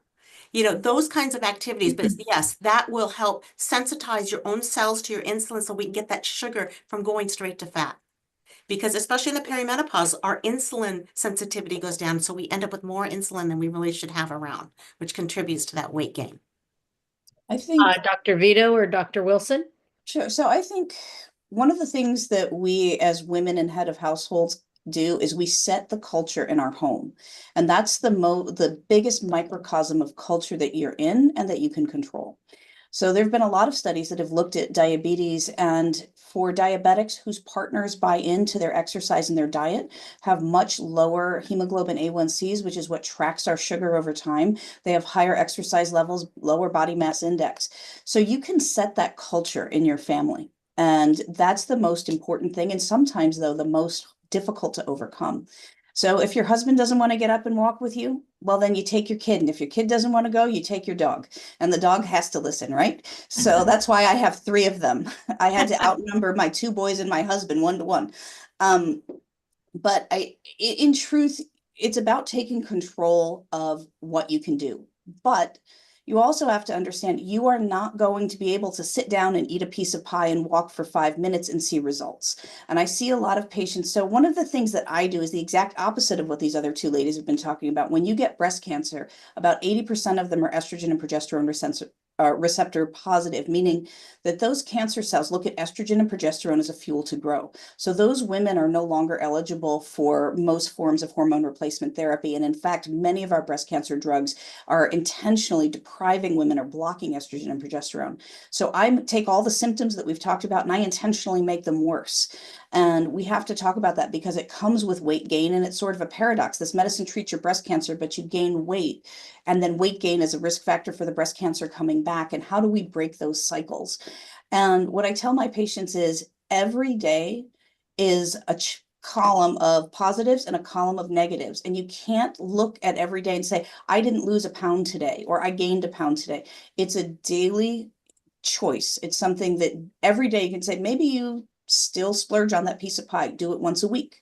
[SPEAKER 3] Those kinds of activities. But yes, that will help sensitize your own cells to your insulin so we can get that sugar from going straight to fat. Because especially in the perimenopause, our insulin sensitivity goes down. So we end up with more insulin than we really should have around, which contributes to that weight gain.
[SPEAKER 4] I think,
[SPEAKER 1] Dr. Vito or Dr. Wilson?
[SPEAKER 4] sure. So I think one of the things that we as women and head of households do is we set the culture in our home. And that's the biggest microcosm of culture that you're in and that you can control. So there have been a lot of studies that have looked at diabetes, and for diabetics whose partners buy into their exercise and their diet have much lower hemoglobin A1Cs, which is what tracks our sugar over time. They have higher exercise levels, lower body mass index. So you can set that culture in your family. And that's the most important thing. And sometimes, though, the most difficult to overcome. So if your husband doesn't want to get up and walk with you, well, then you take your kid. And if your kid doesn't want to go, you take your dog. And the dog has to listen, right? So that's why I have 3 of them. I had to outnumber my 2 boys and my husband 1-to-1. But in truth, it's about taking control of what you can do. But you also have to understand you are not going to be able to sit down and eat a piece of pie and walk for 5 minutes and see results. And I see a lot of patients. So one of the things that I do is the exact opposite of what these other 2 ladies have been talking about. When you get breast cancer, about 80% of them are estrogen and progesterone receptor positive, meaning that those cancer cells look at estrogen and progesterone as a fuel to grow. So those women are no longer eligible for most forms of hormone replacement therapy. And in fact, many of our breast cancer drugs are intentionally depriving women or blocking estrogen and progesterone. So I take all the symptoms that we've talked about and I intentionally make them worse. And we have to talk about that because it comes with weight gain, and it's sort of a paradox. This medicine treats your breast cancer, but you gain weight, and then weight gain is a risk factor for the breast cancer coming back. And how do we break those cycles? And what I tell my patients is every day is a column of positives and a column of negatives. And you can't look at every day and say, I didn't lose a pound today, or I gained a pound today. It's a daily choice. It's something that every day you can say, maybe you still splurge on that piece of pie, do it once a week.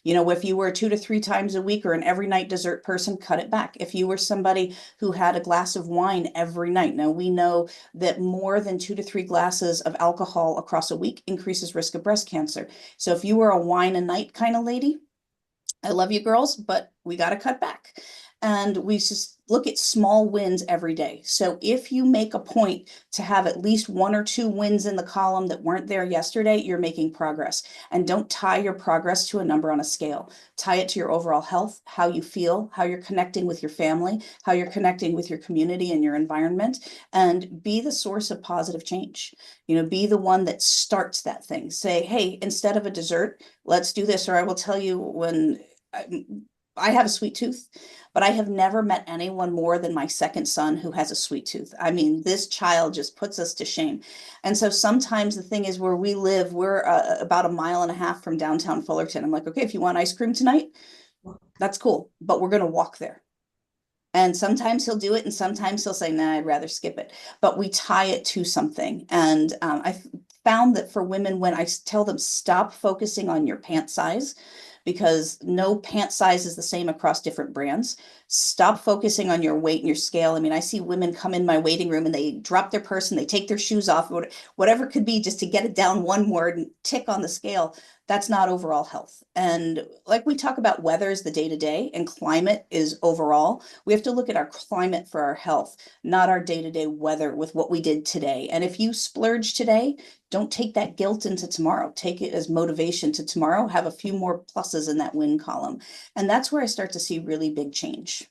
[SPEAKER 4] If you were 2 to 3 times a week or an every night dessert person, cut it back. If you were somebody who had a glass of wine every night, now we know that more than 2 to 3 glasses of alcohol across a week increases risk of breast cancer. So if you were a wine a night kind of lady, I love you girls, but we got to cut back. And we just look at small wins every day. So if you make a point to have at least 1 or 2 wins in the column that weren't there yesterday, you're making progress. And don't tie your progress to a number on a scale. Tie it to your overall health, how you feel, how you're connecting with your family, how you're connecting with your community and your environment, and be the source of positive change. You know, be the one that starts that thing. Say, hey, instead of a dessert, let's do this. Or I will tell you, when I have a sweet tooth, but I have never met anyone more than my second son who has a sweet tooth. I mean, this child just puts us to shame. And so sometimes the thing is, where we live, we're about 1.5 miles from downtown Fullerton. I'm like, okay, if you want ice cream tonight, that's cool, but we're going to walk there. And sometimes he'll do it, and sometimes he'll say, nah, I'd rather skip it. But we tie it to something. And I found that for women, when I tell them stop focusing on your pant size, because no pant size is the same across different brands. Stop focusing on your weight and your scale. I mean, I see women come in my waiting room and they drop their purse and they take their shoes off, whatever it could be, just to get it down one more and tick on the scale. That's not overall health. And like we talk about, weather is the day-to-day and climate is overall. We have to look at our climate for our health, not our day-to-day weather with what we did today. And if you splurge today, don't take that guilt into tomorrow. Take it as motivation to tomorrow. Have a few more pluses in that win column. And that's where I start to see really big change.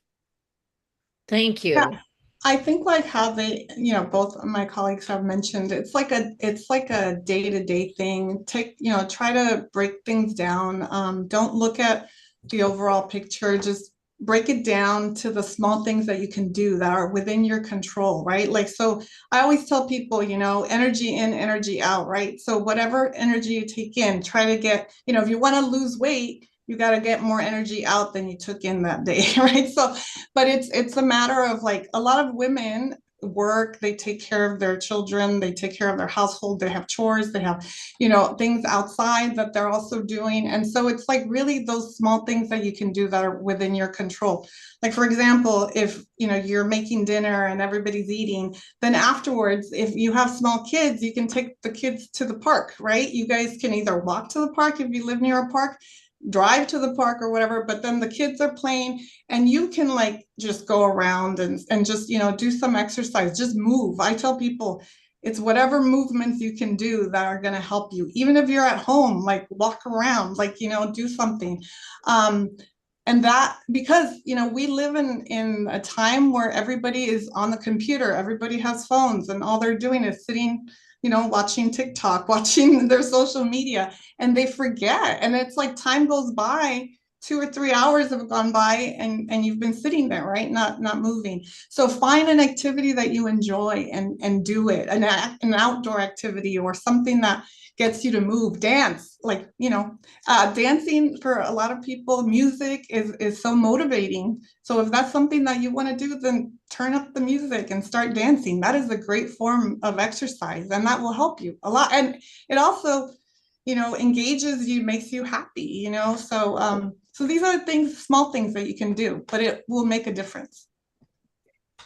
[SPEAKER 1] Thank
[SPEAKER 2] Yeah,
[SPEAKER 1] you.
[SPEAKER 2] I think like how they, both of my colleagues have mentioned, it's like a day-to-day thing. Try to break things down. Don't look at the overall picture. Just break it down to the small things that you can do that are within your control, right? Like, so I always tell people, energy in, energy out, right? So whatever energy you take in, try to get, if you want to lose weight, you got to get more energy out than you took in that day, right? So, but it's a matter of, like, a lot of women work, they take care of their children, they take care of their household, they have chores, they have, things outside that they're also doing. And so it's like really those small things that you can do that are within your control. Like, for example, if you're making dinner and everybody's eating, then afterwards, if you have small kids, you can take the kids to the park, right? You guys can either walk to the park if you live near a park, drive to the park or whatever, but then the kids are playing and you can, like, just go around and just, do some exercise, just move. I tell people it's whatever movements you can do that are going to help you. Even if you're at home, like, walk around, like, do something. And that, because, we live in a time where everybody is on the computer, everybody has phones, and all they're doing is sitting, watching TikTok, watching their social media, and they forget. And it's like time goes by, 2 or 3 hours have gone by, and you've been sitting there, right? Not moving. So find an activity that you enjoy and do it, an outdoor activity or something that gets you to move. Dance, like, dancing for a lot of people, music is so motivating. So if that's something that you want to do, then turn up the music and start dancing. That is a great form of exercise, and that will help you a lot. And it also, engages you, makes you happy, so these are things, small things that you can do, but it will make a difference.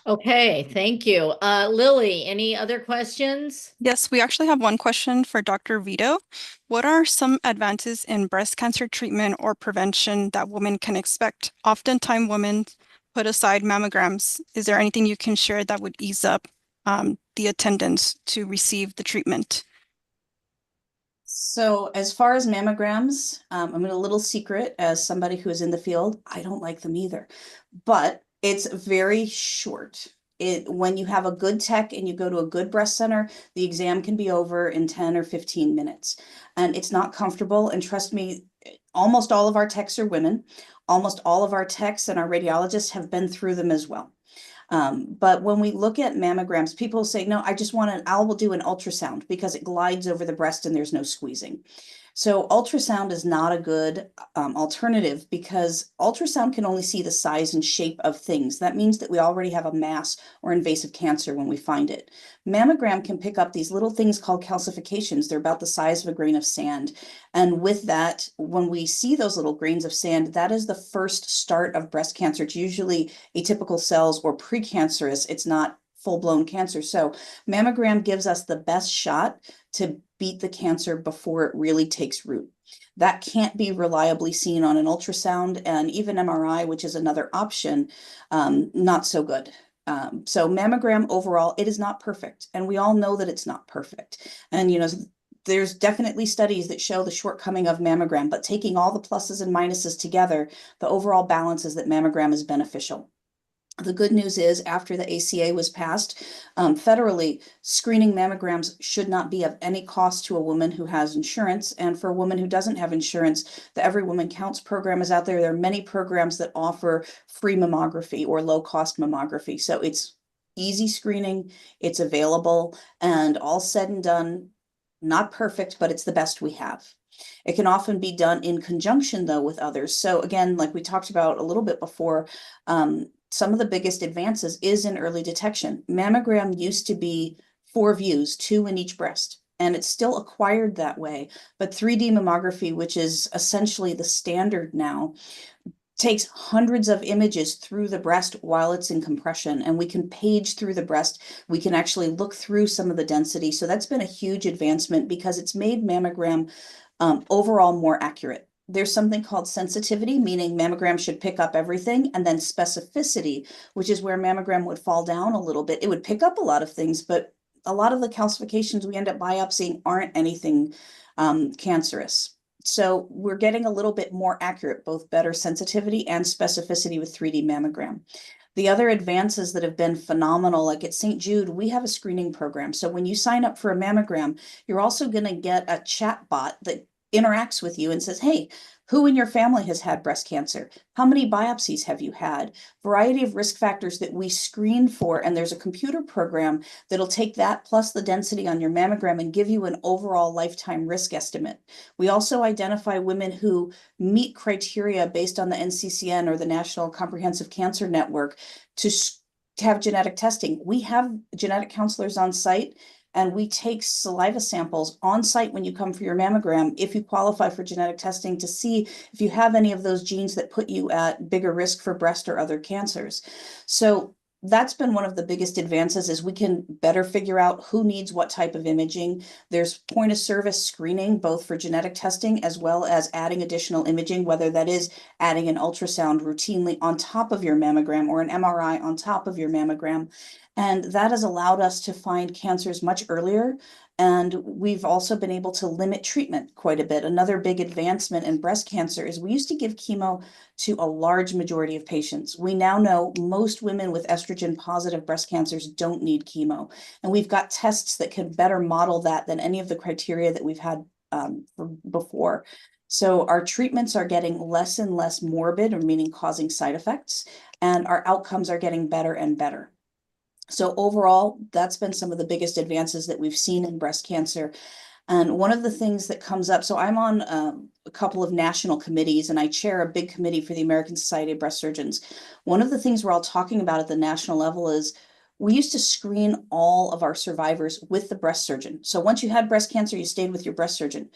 [SPEAKER 1] Okay, thank you. Lily, any other questions?
[SPEAKER 5] Yes, we actually have one question for Dr. Vito. What are some advances in breast cancer treatment or prevention that women can expect? Oftentimes, women put aside mammograms. Is there anything you can share that would ease up the attendance to receive the treatment?
[SPEAKER 4] So as far as mammograms, I'm in a little secret as somebody who is in the field. I don't like them either, but it's very short. When you have a good tech and you go to a good breast center, the exam can be over in 10 or 15 minutes. And it's not comfortable. And trust me, almost all of our techs are women. Almost all of our techs and our radiologists have been through them as well. But when we look at mammograms, people say, no, I will do an ultrasound because it glides over the breast and there's no squeezing. So ultrasound is not a good alternative because ultrasound can only see the size and shape of things. That means that we already have a mass or invasive cancer when we find it. Mammogram can pick up these little things called calcifications. They're about the size of a grain of sand. And with that, when we see those little grains of sand, that is the first start of breast cancer. It's usually atypical cells or precancerous. It's not full-blown cancer. So mammogram gives us the best shot to beat the cancer before it really takes root. That can't be reliably seen on an ultrasound, and even MRI, which is another option, not so good. So mammogram overall, it is not perfect. And we all know that it's not perfect. And, you know, there's definitely studies that show the shortcoming of mammogram, but taking all the pluses and minuses together, the overall balance is that mammogram is beneficial. The good news is, after the ACA was passed, federally, screening mammograms should not be of any cost to a woman who has insurance. And for a woman who doesn't have insurance, the Every Woman Counts program is out there. There are many programs that offer free mammography or low-cost mammography. So it's easy screening, it's available, and all said and done, not perfect, but it's the best we have. It can often be done in conjunction, though, with others. So again, like we talked about a little bit before, some of the biggest advances is in early detection. Mammogram used to be 4 views, 2 in each breast, and it's still acquired that way. But 3D mammography, which is essentially the standard now, takes hundreds of images through the breast while it's in compression, and we can page through the breast. We can actually look through some of the density. So that's been a huge advancement because it's made mammogram overall more accurate. There's something called sensitivity, meaning mammogram should pick up everything, and then specificity, which is where mammogram would fall down a little bit. It would pick up a lot of things, but a lot of the calcifications we end up biopsying aren't anything cancerous. So we're getting a little bit more accurate, both better sensitivity and specificity with 3D mammogram. The other advances that have been phenomenal, like at St. Jude, we have a screening program. So when you sign up for a mammogram, you're also going to get a chat bot that interacts with you and says, hey, who in your family has had breast cancer? How many biopsies have you had? Variety of risk factors that we screen for. And there's a computer program that'll take that plus the density on your mammogram and give you an overall lifetime risk estimate. We also identify women who meet criteria based on the NCCN or the National Comprehensive Cancer Network to have genetic testing. We have genetic counselors on site, and we take saliva samples on site when you come for your mammogram, if you qualify for genetic testing, to see if you have any of those genes that put you at bigger risk for breast or other cancers. So that's been one of the biggest advances, is we can better figure out who needs what type of imaging. There's point of service screening, both for genetic testing as well as adding additional imaging, whether that is adding an ultrasound routinely on top of your mammogram or an MRI on top of your mammogram. And that has allowed us to find cancers much earlier. And we've also been able to limit treatment quite a bit. Another big advancement in breast cancer is we used to give chemo to a large majority of patients. We now know most women with estrogen positive breast cancers don't need chemo. And we've got tests that can better model that than any of the criteria that we've had before. So our treatments are getting less and less morbid, or meaning causing side effects, and our outcomes are getting better and better. So overall, that's been some of the biggest advances that we've seen in breast cancer. And one of the things that comes up, so I'm on a couple of national committees, and I chair a big committee for the American Society of Breast Surgeons. One of the things we're all talking about at the national level is we used to screen all of our survivors with the breast surgeon. So once you had breast cancer, you stayed with your breast surgeon.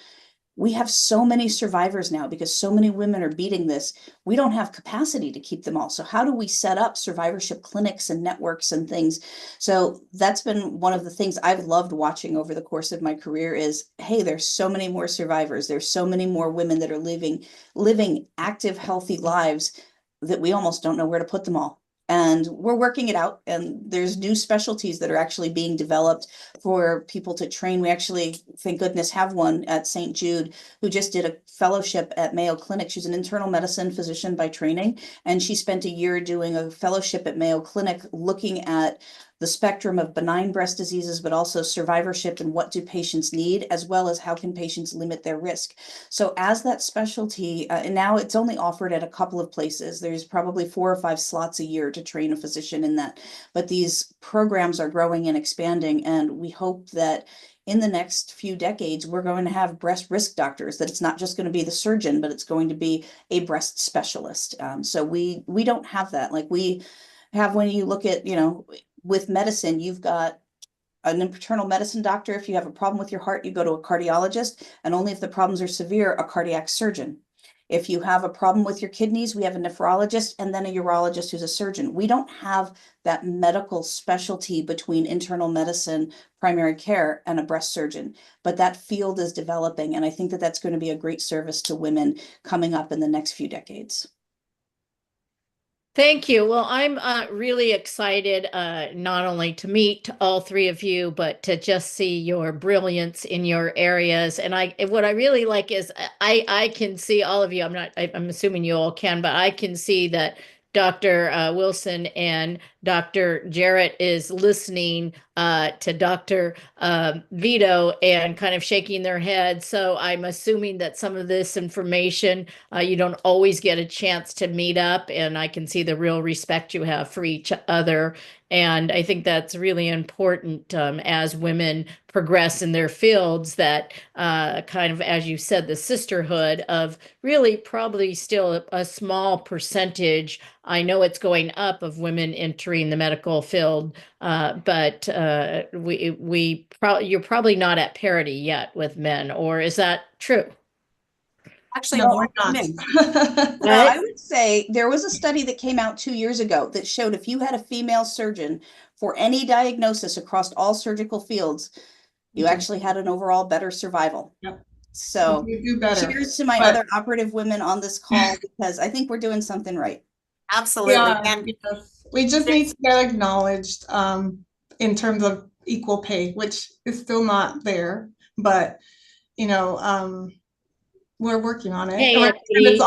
[SPEAKER 4] We have so many survivors now because so many women are beating this. We don't have capacity to keep them all. So how do we set up survivorship clinics and networks and things? So that's been one of the things I've loved watching over the course of my career is, hey, there's so many more survivors. There's so many more women that are living active, healthy lives that we almost don't know where to put them all. And we're working it out, and there's new specialties that are actually being developed for people to train. We actually, thank goodness, have one at St. Jude who just did a fellowship at Mayo Clinic. She's an internal medicine physician by training, and she spent a year doing a fellowship at Mayo Clinic looking at the spectrum of benign breast diseases, but also survivorship and what do patients need, as well as how can patients limit their risk. So as that specialty, and now it's only offered at a couple of places, there's probably 4 or 5 slots a year to train a physician in that. But these programs are growing and expanding, and we hope that in the next few decades, we're going to have breast risk doctors, that it's not just going to be the surgeon, but it's going to be a breast specialist. So we don't have that. Like we have, when you look at, with medicine, you've got an internal medicine doctor. If you have a problem with your heart, you go to a cardiologist, and only if the problems are severe, a cardiac surgeon. If you have a problem with your kidneys, we have a nephrologist and then a urologist who's a surgeon. We don't have that medical specialty between internal medicine, primary care, and a breast surgeon, but that field is developing. And I think that that's going to be a great service to women coming up in the next few decades.
[SPEAKER 1] Thank you. Well, I'm really excited not only to meet all three of you, but to just see your brilliance in your areas. And what I really like is I can see all of you. I'm assuming you all can, but I can see that Dr. Wilson and Dr. Jarrett is listening to Dr. Vito and kind of shaking their head. So I'm assuming that some of this information, you don't always get a chance to meet up, and I can see the real respect you have for each other. And I think that's really important as women progress in their fields, that kind of, as you said, the sisterhood of really probably still a small percentage. I know it's going up of women entering the medical field, but you're probably not at parity yet with men, or is that true?
[SPEAKER 3] Actually,
[SPEAKER 2] No,
[SPEAKER 3] more
[SPEAKER 2] we're not.
[SPEAKER 3] women.
[SPEAKER 4] Well,
[SPEAKER 1] What?
[SPEAKER 4] I would say there was a study that came out 2 years ago that showed if you had a female surgeon for any diagnosis across all surgical fields, you actually had an overall better survival.
[SPEAKER 2] Yep.
[SPEAKER 4] So
[SPEAKER 2] We do better.
[SPEAKER 4] cheers to my
[SPEAKER 2] But
[SPEAKER 4] other operative women on this call, because I think we're doing something right.
[SPEAKER 3] Absolutely.
[SPEAKER 2] yeah,
[SPEAKER 3] And
[SPEAKER 2] yes. We just need to get acknowledged in terms of equal pay, which is still not there. But you know, we're working on it.
[SPEAKER 1] Hey,
[SPEAKER 2] And
[SPEAKER 1] equity.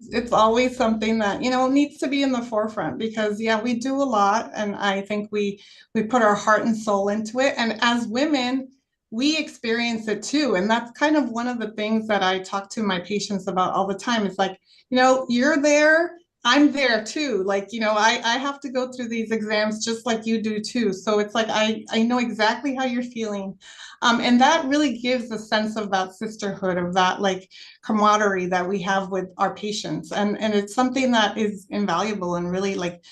[SPEAKER 2] it's always something that, needs to be in the forefront, because yeah, we do a lot, and I think we put our heart and soul into it. And as women, we experience it too. And that's kind of one of the things that I talk to my patients about all the time. It's like, you're there, I'm there too. Like, I have to go through these exams just like you do too. So it's like I know exactly how you're feeling. And that really gives a sense of that sisterhood, of that like camaraderie that we have with our patients. And it's something that is invaluable and really like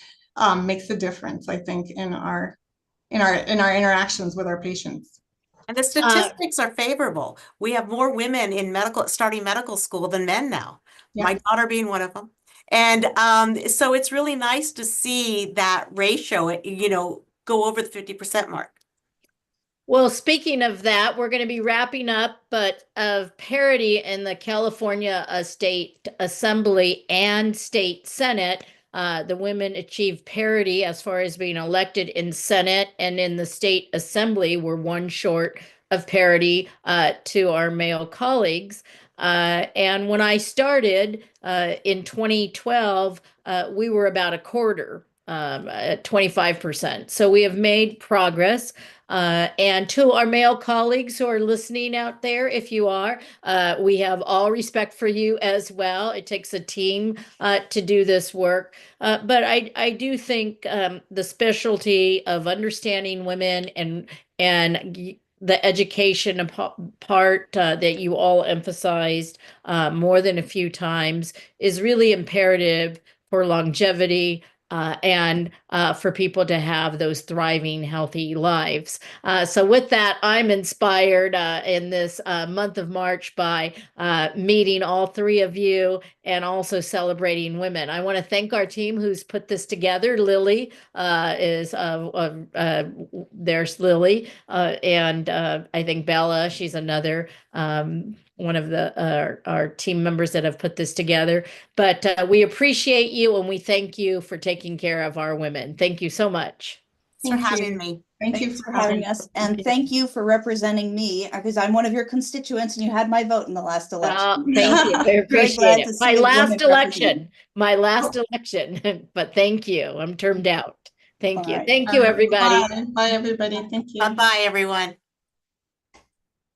[SPEAKER 2] makes a difference, I think, in our interactions with our patients.
[SPEAKER 3] the statistics are favorable. We have more women in starting medical school than men now.
[SPEAKER 2] Yeah.
[SPEAKER 3] My daughter being one of them. And so it's really nice to see that ratio, go over the 50% mark.
[SPEAKER 1] Well, speaking of that, we're going to be wrapping up, but of parity in the California State Assembly and State Senate, the women achieved parity as far as being elected in Senate, and in the State Assembly we're one short of parity to our male colleagues. And when I started in 2012, we were about a quarter, at 25%. So we have made progress. And to our male colleagues who are listening out there, if you are, we have all respect for you as well. It takes a team to do this work. But I do think the specialty of understanding women and the education part that you all emphasized more than a few times is really imperative for longevity, and for people to have those thriving, healthy lives. So with that, I'm inspired in this month of March by meeting all three of you and also celebrating women. I want to thank our team who's put this together. Lily there's Lily, and I think Bella, she's another one of our team members that have put this together. But we appreciate you, and we thank you for taking care of our women. Thank you so much.
[SPEAKER 3] Thanks for having me.
[SPEAKER 2] Thank you
[SPEAKER 4] Thanks for having us. And thank you for representing me, because I'm one of your constituents and you had my vote in the last election.
[SPEAKER 1] Thank you. I appreciate
[SPEAKER 4] glad
[SPEAKER 1] it.
[SPEAKER 4] to see
[SPEAKER 1] My last election, but thank you. I'm termed out. Thank you.
[SPEAKER 4] Bye.
[SPEAKER 1] Thank you, everybody.
[SPEAKER 2] Bye, everybody. Thank you.
[SPEAKER 3] Bye-bye, everyone.